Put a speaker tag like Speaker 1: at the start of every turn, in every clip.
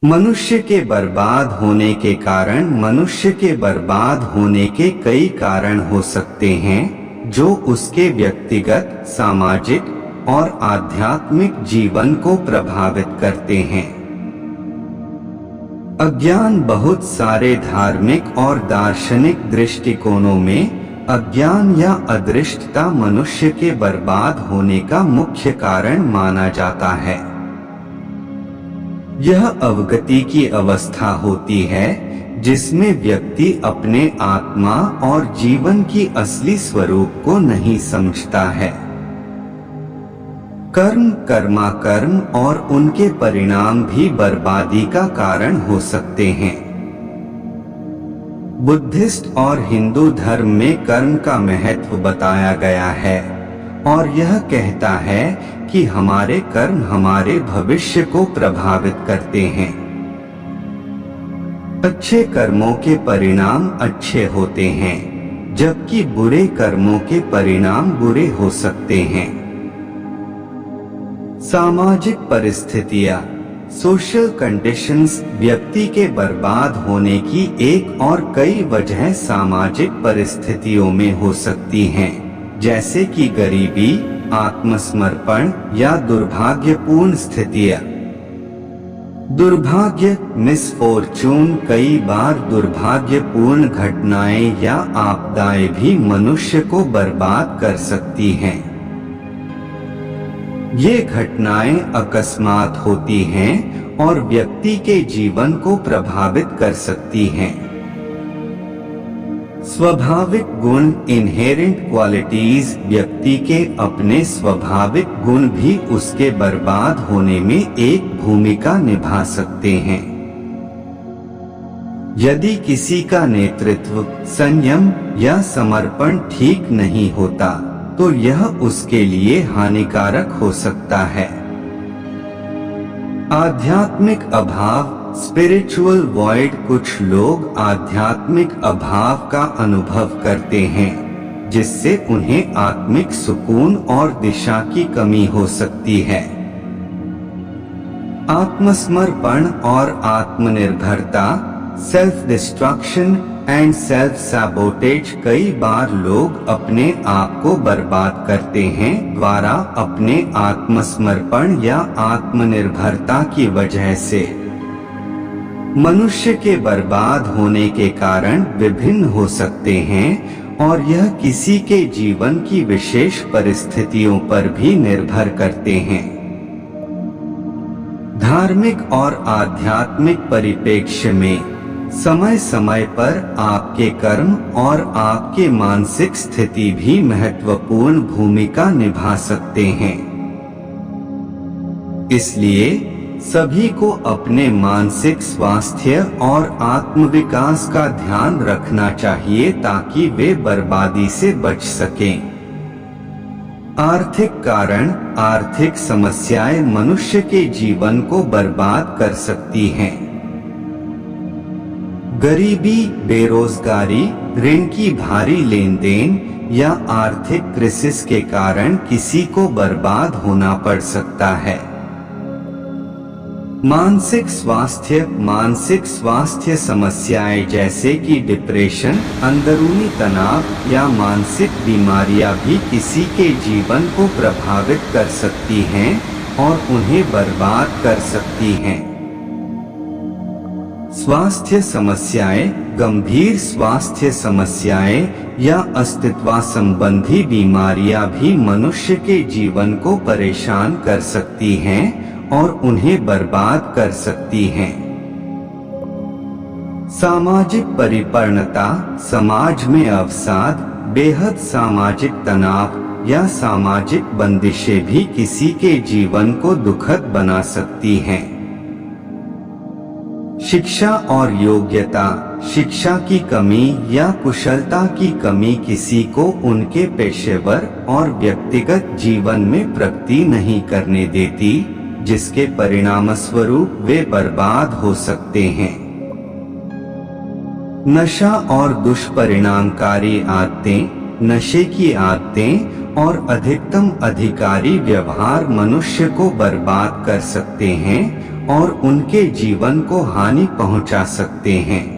Speaker 1: मनुष्य के बर्बाद होने के कारण मनुष्य के बर्बाद होने के कई कारण हो सकते हैं जो उसके व्यक्तिगत, सामाजिक और आध्यात्मिक जीवन को प्रभावित करते हैं। अज्ञान बहुत सारे धार्मिक और दार्शनिक दृष्टिकोणों में अज्ञान या अदृष्टता मनुष्य के बर्बाद होने का मुख्य कारण माना जाता है। यह अवगति की अवस्था होती है जिसमें व्यक्ति अपने आत्मा और जीवन की असली स्वरूप को नहीं समझता है। कर्म, कर्माकर्म और उनके परिणाम भी बर्बादी का कारण हो सकते हैं। बुद्धिस्ट और हिंदू धर्म में कर्म का महत्व बताया गया है और यह कहता है कि हमारे कर्म हमारे भविष्य को प्रभावित करते हैं। अच्छे कर्मों के परिणाम अच्छे होते हैं, जबकि बुरे कर्मों के परिणाम बुरे हो सकते हैं। सामाजिक परिस्थितियां, सोशल कंडीशंस व्यक्ति के बर्बाद होने की एक और कई वजह सामाजिक परिस्थितियों में हो सकती हैं, जैसे कि गरीबी, आत्मसमर्पण या दुर्भाग्यपूर्ण स्थितियां। दुर्भाग्य, मिसफॉर्चून, कई बार दुर्भाग्यपूर्ण घटनाएं या आपदाएं भी मनुष्य को बर्बाद कर सकती हैं। ये घटनाएं अकस्मात होती हैं और व्यक्ति के जीवन को प्रभावित कर सकती हैं। स्वाभाविक गुण, इनहेरेंट क्वालिटीज, व्यक्ति के अपने स्वाभाविक गुण भी उसके बर्बाद होने में एक भूमिका निभा सकते हैं। यदि किसी का नेतृत्व, संयम या समर्पण ठीक नहीं होता तो यह उसके लिए हानिकारक हो सकता है। आध्यात्मिक अभाव, स्पिरिचुअल वॉइड, कुछ लोग आध्यात्मिक अभाव का अनुभव करते हैं जिससे उन्हें आत्मिक सुकून और दिशा की कमी हो सकती है। आत्मसमर्पण और आत्मनिर्भरता, self destruction and self sabotage, कई बार लोग अपने आप को बर्बाद करते हैं द्वारा अपने आत्मसमर्पण या आत्मनिर्भरता की वजह से। मनुष्य के बर्बाद होने के कारण विभिन्न हो सकते हैं और यह किसी के जीवन की विशेष परिस्थितियों पर भी निर्भर करते हैं। धार्मिक और आध्यात्मिक परिप्रेक्ष्य में समय समय पर आपके कर्म और आपके मानसिक स्थिति भी महत्वपूर्ण भूमिका निभा सकते हैं। इसलिए सभी को अपने मानसिक स्वास्थ्य और आत्मविकास का ध्यान रखना चाहिए ताकि वे बर्बादी से बच सकें। आर्थिक कारण, आर्थिक समस्याएं मनुष्य के जीवन को बर्बाद कर सकती हैं। गरीबी, बेरोजगारी, ऋण की भारी लेन देन या आर्थिक क्राइसिस के कारण किसी को बर्बाद होना पड़ सकता है। मानसिक स्वास्थ्य समस्याएं जैसे कि डिप्रेशन, अंदरूनी तनाव या मानसिक बीमारियां भी किसी के जीवन को प्रभावित कर सकती हैं और उन्हें बर्बाद कर सकती हैं। स्वास्थ्य समस्याएं, गंभीर स्वास्थ्य समस्याएं या अस्तित्व संबंधी बीमारियां भी मनुष्य के जीवन को परेशान कर सकती हैं और उन्हें बर्बाद कर सकती हैं। सामाजिक परिपूर्णता, समाज में अवसाद, बेहद सामाजिक तनाव या सामाजिक बंदिशें भी किसी के जीवन को दुखद बना सकती हैं। शिक्षा और योग्यता, शिक्षा की कमी या कुशलता की कमी किसी को उनके पेशेवर और व्यक्तिगत जीवन में प्रगति नहीं करने देती, जिसके परिणामस्वरूप वे बर्बाद हो सकते हैं। नशा और दुष्परिणामकारी आदतें, नशे की आदतें और अधिकतम अधिकारी व्यवहार मनुष्य को बर्बाद कर सकते हैं और उनके जीवन को हानि पहुंचा सकते हैं।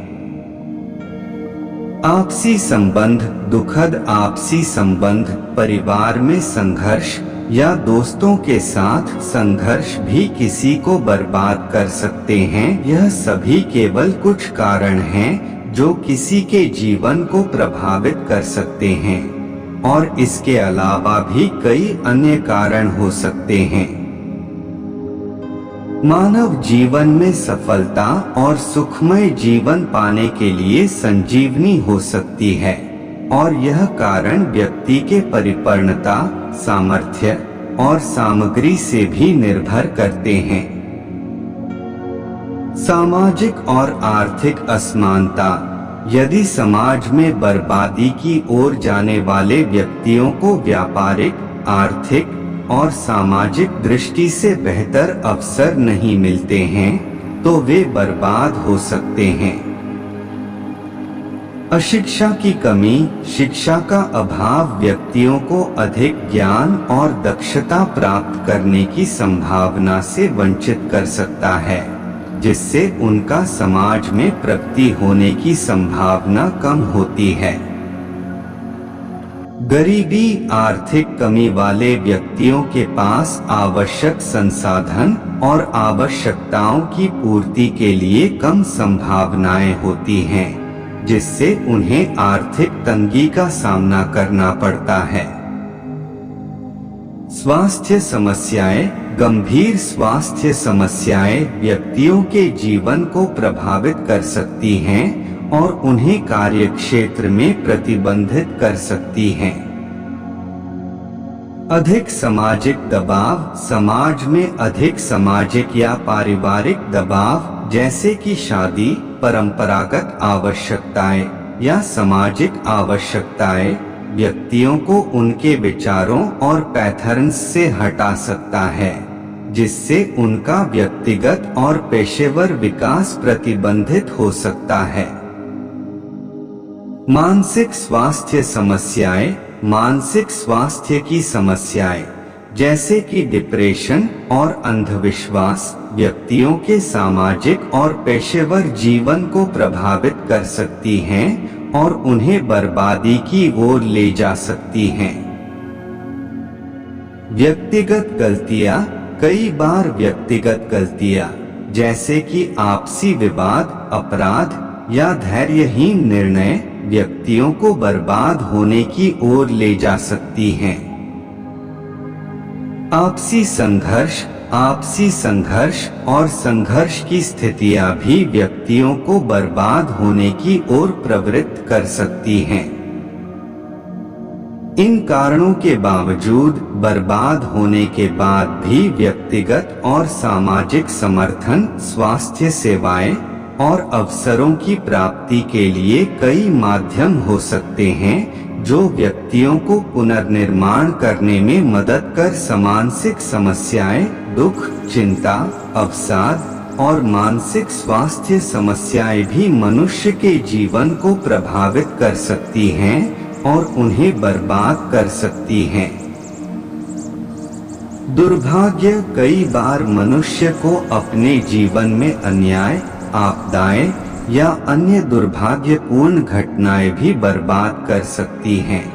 Speaker 1: आपसी संबंध, दुखद आपसी संबंध, परिवार में संघर्ष या दोस्तों के साथ संघर्ष भी किसी को बर्बाद कर सकते हैं। यह सभी केवल कुछ कारण हैं जो किसी के जीवन को प्रभावित कर सकते हैं, और इसके अलावा भी कई अन्य कारण हो सकते हैं। मानव जीवन में सफलता और सुखमय जीवन पाने के लिए संजीवनी हो सकती है, और यह कारण व्यक्ति के परिपक्वता, सामर्थ्य और सामग्री से भी निर्भर करते हैं। सामाजिक और आर्थिक असमानता। यदि समाज में बर्बादी की ओर जाने वाले व्यक्तियों को व्यापारिक, आर्थिक और सामाजिक दृष्टि से बेहतर अवसर नहीं मिलते हैं, तो वे बर्बाद हो सकते हैं। अशिक्षा की कमी। शिक्षा का अभाव व्यक्तियों को अधिक ज्ञान और दक्षता प्राप्त करने की संभावना से वंचित कर सकता है, जिससे उनका समाज में प्रगति होने की संभावना कम होती है। गरीबी। आर्थिक कमी वाले व्यक्तियों के पास आवश्यक संसाधन और आवश्यकताओं की पूर्ति के लिए कम संभावनाएं होती हैं, जिससे उन्हें आर्थिक तंगी का सामना करना पड़ता है। स्वास्थ्य समस्याएं। गंभीर स्वास्थ्य समस्याएं व्यक्तियों के जीवन को प्रभावित कर सकती हैं और उन्हें कार्यक्षेत्र में प्रतिबंधित कर सकती हैं। अधिक सामाजिक दबाव। समाज में अधिक सामाजिक या पारिवारिक दबाव, जैसे कि शादी, परंपरागत आवश्यकताएं या सामाजिक आवश्यकताएं, व्यक्तियों को उनके विचारों और पैटर्न्स से हटा सकता है, जिससे उनका व्यक्तिगत और पेशेवर विकास प्रतिबंधित हो सकता है। मानसिक स्वास्थ्य समस्याएं। मानसिक स्वास्थ्य की समस्याएं, जैसे कि डिप्रेशन और अंधविश्वास, व्यक्तियों के सामाजिक और पेशेवर जीवन को प्रभावित कर सकती हैं और उन्हें बर्बादी की ओर ले जा सकती हैं। व्यक्तिगत गलतियां। कई बार व्यक्तिगत गलतियां, जैसे कि आपसी विवाद, अपराध या धैर्यहीन निर्णय, व्यक्तियों को बर्बाद होने की ओर ले जा सकती हैं। आपसी संघर्ष। आपसी संघर्ष और संघर्ष की स्थितियां भी व्यक्तियों को बर्बाद होने की ओर प्रवृत्त कर सकती हैं। इन कारणों के बावजूद बर्बाद होने के बाद भी व्यक्तिगत और सामाजिक समर्थन, स्वास्थ्य सेवाएं और अवसरों की प्राप्ति के लिए कई माध्यम हो सकते हैं, जो व्यक्तियों को पुनर्निर्माण करने में मदद कर मानसिक समस्याएं, दुख, चिंता, अवसाद और मानसिक स्वास्थ्य समस्याएं भी मनुष्य के जीवन को प्रभावित कर सकती हैं और उन्हें बर्बाद कर सकती हैं। दुर्भाग्य। कई बार मनुष्य को अपने जीवन में अन्याय, आपदाएं या अन्य दुर्भाग्यपूर्ण घटनाएं भी बर्बाद कर सकती हैं।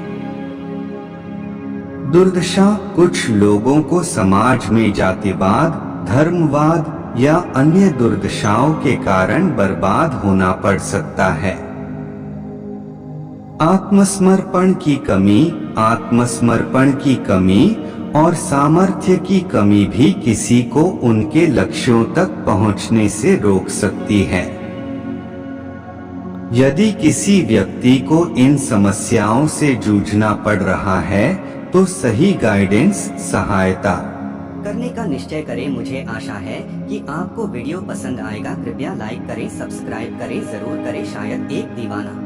Speaker 1: दुर्दशा। कुछ लोगों को समाज में जातिवाद, धर्मवाद या अन्य दुर्दशाओं के कारण बर्बाद होना पड़ सकता है। आत्मसमर्पण की कमी। आत्मसमर्पण की कमी और सामर्थ्य की कमी भी किसी को उनके लक्ष्यों तक पहुंचने से रोक सकती है। यदि किसी व्यक्ति को इन समस्याओं से जूझना पड़ रहा है, तो सही गाइडेंस, सहायता
Speaker 2: करने का निश्चय करें। मुझे आशा है कि आपको वीडियो पसंद आएगा। कृपया लाइक करें, सब्सक्राइब करें, जरूर करें। शायद एक दीवाना।